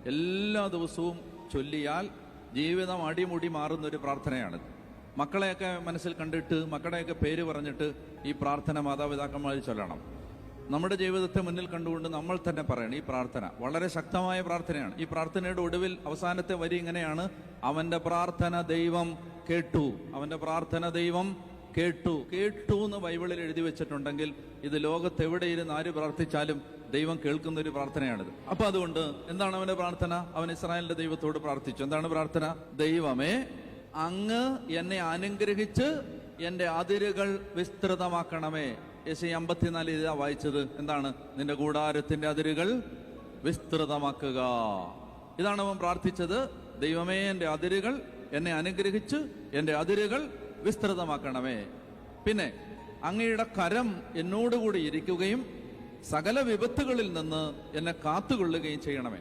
എല്ലാ ദിവസവും ചൊല്ലിയാൽ ജീവിതം അടിമുടി മാറുന്നൊരു പ്രാർത്ഥനയാണിത്. മക്കളെയൊക്കെ മനസ്സിൽ കണ്ടിട്ട് മക്കളുടെയൊക്കെ പേര് പറഞ്ഞിട്ട് ഈ പ്രാർത്ഥന മാതാപിതാക്കന്മാർ ചൊല്ലണം. നമ്മുടെ ജീവിതത്തെ മുന്നിൽ കണ്ടുകൊണ്ട് നമ്മൾ തന്നെ പറയണം. ഈ പ്രാർത്ഥന വളരെ ശക്തമായ പ്രാർത്ഥനയാണ്. ഈ പ്രാർത്ഥനയുടെ ഒടുവിൽ അവസാനത്തെ വരി ഇങ്ങനെയാണ്: അവന്റെ പ്രാർത്ഥന ദൈവം കേട്ടു. അവന്റെ പ്രാർത്ഥന ദൈവം കേട്ടു. കേട്ടു എന്ന് ബൈബിളിൽ എഴുതി വെച്ചിട്ടുണ്ടെങ്കിൽ ഇത് ലോകത്തെവിടെയിരുന്ന് ആര് പ്രാർത്ഥിച്ചാലും ദൈവം കേൾക്കുന്ന ഒരു പ്രാർത്ഥനയാണിത്. അപ്പൊ അതുകൊണ്ട് എന്താണ് അവന്റെ പ്രാർത്ഥന? അവൻ ഇസ്രായേലിന്റെ ദൈവത്തോട് പ്രാർത്ഥിച്ചു. എന്താണ് പ്രാർത്ഥന? ദൈവമേ, അങ്ങ് എന്നെ അനുഗ്രഹിച്ച് എന്റെ അതിരുകൾ വിസ്തൃതമാക്കണമേ. യെശയ്യാ 54 ഇതാ വായിച്ചത്. എന്താണ്? നിന്റെ കൂടാരത്തിന്റെ അതിരുകൾ വിസ്തൃതമാക്കുക. ഇതാണ് അവൻ പ്രാർത്ഥിച്ചത്. ദൈവമേ, എന്റെ അതിരുകൾ എന്നെ അനുഗ്രഹിച്ച് എന്റെ അതിരുകൾ വിസ്തൃതമാക്കണമേ. പിന്നെ അങ്ങയുടെ കരം എന്നോടുകൂടി ഇരിക്കുകയും സകല വിപത്തുകളിൽ നിന്ന് എന്നെ കാത്തുകൊള്ളുകയും ചെയ്യണമേ.